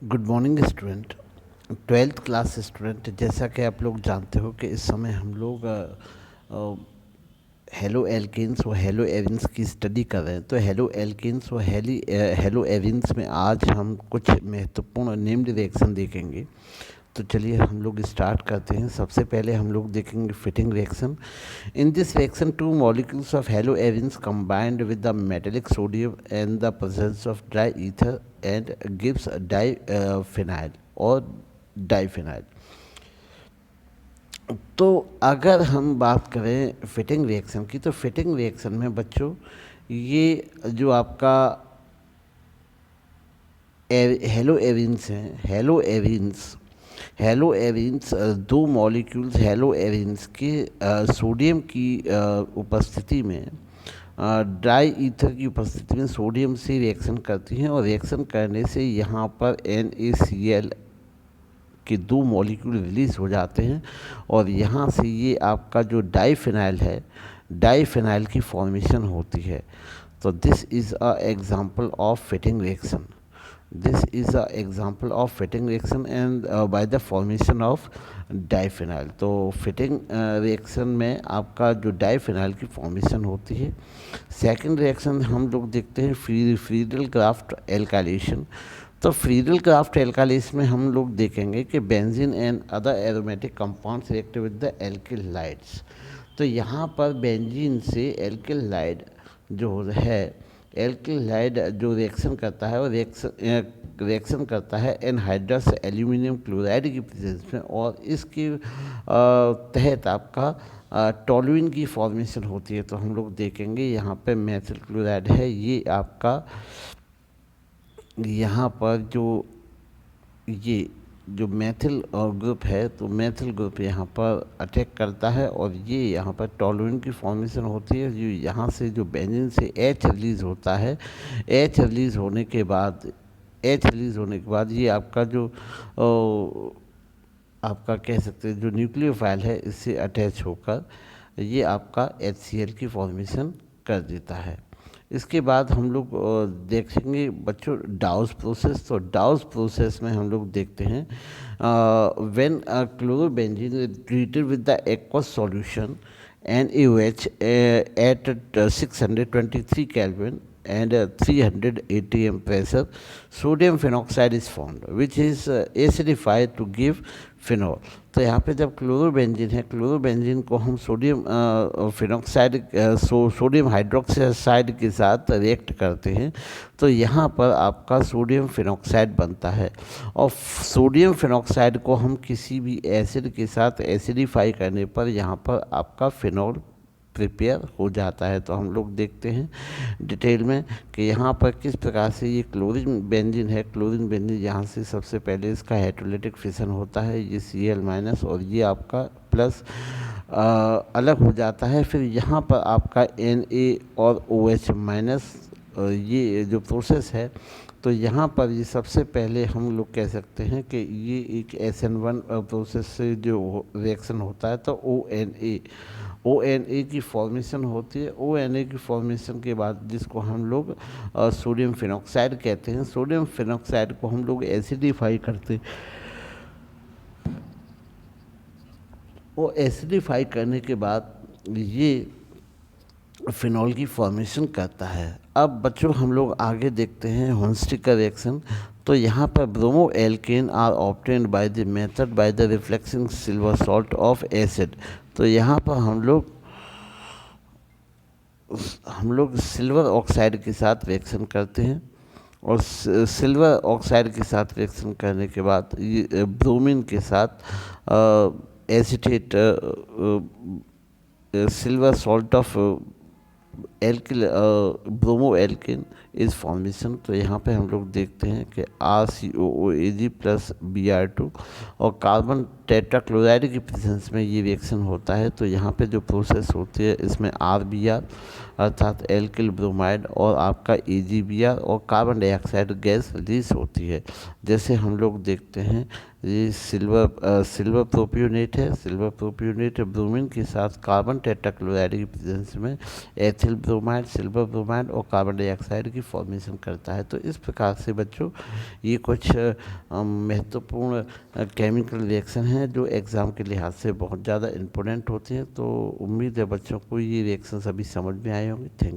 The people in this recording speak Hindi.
Good morning student. Twelfth class student, जैसा कि आप लोग जानते हो कि इस समय हम लोग हेलो एल्केन्स और हेलो एविन्स की स्टडी कर रहे हैं। तो हेलो एल्केन्स और हेलो एविन्स में आज हम कुछ महत्वपूर्ण नेम्ड रिएक्शन देखेंगे। तो चलिए हम लोग स्टार्ट करते हैं। सबसे पहले हम लोग देखेंगे Fittig reaction. In this reaction two molecules of halo एविन्स combined with the metallic sodium and the presence of dry ether and gives diphenyl or diphenyl। तो अगर हम बात करें फिटिंग रिएक्शन की, तो फिटिंग रिएक्शन में बच्चों ये जो आपका हेलो एविन्स हैं, हेलो एविन्स दो मॉलिक्यूल्स हेलो एविन्स के सोडियम की उपस्थिति में ड्राई ईथर की उपस्थिति में सोडियम से रिएक्शन करती हैं, और रिएक्शन करने से यहाँ पर NaCl के दो मॉलिक्यूल रिलीज हो जाते हैं, और यहाँ से ये आपका जो डाइफिनाइल है, डाइफिनाइल की फॉर्मेशन होती है। तो this is a example of fitting reaction. This is an example of fitting reaction and by the formation of diphenyl. तो फिटिंग रिएक्शन में आपका जो डाइफिनाइल की फॉर्मेशन होती है। सेकंड रिएक्शन हम लोग देखते हैं फ्रीडल क्राफ्ट एल्काइलेशन। तो फ्रीडल क्राफ्ट एल्काइलेशन में हम लोग देखेंगे कि benzene and other aromatic compounds react with the alkyl halides. तो यहाँ पर बेंजीन से एल्किल लाइड जो है, एल्किल हाइड जो रिएक्शन करता है, वो रिएक्शन करता है एनहाइड्रस एल्यूमिनियम क्लोराइड की प्रेजेंस में, और इसके तहत आपका टोलुइन की फॉर्मेशन होती है। तो हम लोग देखेंगे यहाँ पे मेथिल क्लोराइड है, ये आपका यहाँ पर ये जो मेथिल ग्रुप है, तो मेथिल ग्रुप यहाँ पर अटैक करता है, और ये यहाँ पर टोलुइन की फॉर्मेशन होती है। जो यहाँ से जो बेंजीन से H रिलीज़ होता है, H रिलीज़ होने के बाद ये आपका जो आपका कह सकते हैं जो न्यूक्लियोफाइल है, इससे अटैच होकर ये आपका HCl की फॉर्मेशन कर देता है। इसके बाद हम लोग देखेंगे बच्चों डाउस प्रोसेस। तो डाउस प्रोसेस में हम लोग देखते हैं when chlorobenzene is treated with the aqueous solution NaOH at 623 Kelvin and 300 atm pressure, sodium phenoxide is formed which is acidified to give phenol। तो यहाँ पे जब क्लोरोबेंजीन है, क्लोरोबेंजीन को हम सोडियम फिनॉक्साइड सोडियम हाइड्रोक्साइड के साथ रिएक्ट करते हैं, तो यहाँ पर आपका सोडियम फिनॉक्साइड बनता है, और सोडियम फिनॉक्साइड को हम किसी भी एसिड के साथ एसिडिफाई करने पर यहाँ पर आपका फिनॉल प्रिपेयर हो जाता है। तो हम लोग देखते हैं डिटेल में कि यहाँ पर किस प्रकार से ये क्लोरीन बेंजीन है। क्लोरीन बेंजीन यहाँ से सबसे पहले इसका हाइड्रोलाइटिक फिशन होता है, ये Cl- और ये आपका प्लस अलग हो जाता है। फिर यहाँ पर आपका Na और OH-, ये जो प्रोसेस है, तो यहाँ पर ये सबसे पहले हम लोग कह सकते हैं कि ये एक SN1 प्रोसेस से जो रिएक्शन होता है, तो ONA की फॉर्मेशन होती है। ONA की फॉर्मेशन के बाद जिसको हम लोग सोडियम फिनॉक्साइड कहते हैं, सोडियम फिनॉक्साइड को हम लोग एसिडिफाई करते हैं, वो एसिडिफाई करने के बाद ये फिनॉल की फॉर्मेशन करता है। अब बच्चों हम लोग आगे देखते हैं हॉन्स्टिक का रिएक्शन। तो यहाँ पर bromoalkane are obtained by the method by the refluxing silver salt of acid. तो यहाँ पर हम लोग सिल्वर ऑक्साइड के साथ रिएक्शन करते हैं, और सिल्वर ऑक्साइड के साथ रिएक्शन करने के बाद ये ब्रोमीन के साथ acetate silver salt of alkyl bromo alkene is formation. तो यहाँ पे हम लोग देखते हैं कि RCOOAg प्लस Br2 और कार्बन टेट्राक्लोराइड की प्रेजेंस में ये रिएक्शन होता है। तो यहाँ पे जो प्रोसेस होती है, इसमें RBr अर्थात एल्किल ब्रोमाइड और आपका AgBr और कार्बन डाइऑक्साइड गैस रिलीज होती है। जैसे हम लोग देखते हैं ये सिल्वर प्रोपियोनेट है, सिल्वर प्रोपियोनेट ब्रोमीन के साथ कार्बन टेट्राक्लोराइड की प्रेजेंस में एथिल ब्रोमाइड, सिल्वर ब्रोमाइड और कार्बन डाइऑक्साइड की फॉर्मेशन करता है। तो इस प्रकार से बच्चों ये कुछ महत्वपूर्ण केमिकल रिएक्शन हैं जो एग्ज़ाम के लिहाज से बहुत ज़्यादा इम्पोर्टेंट होते हैं। तो उम्मीद है बच्चों को ये रिएक्शन सभी समझ में आए होंगे। Thank you.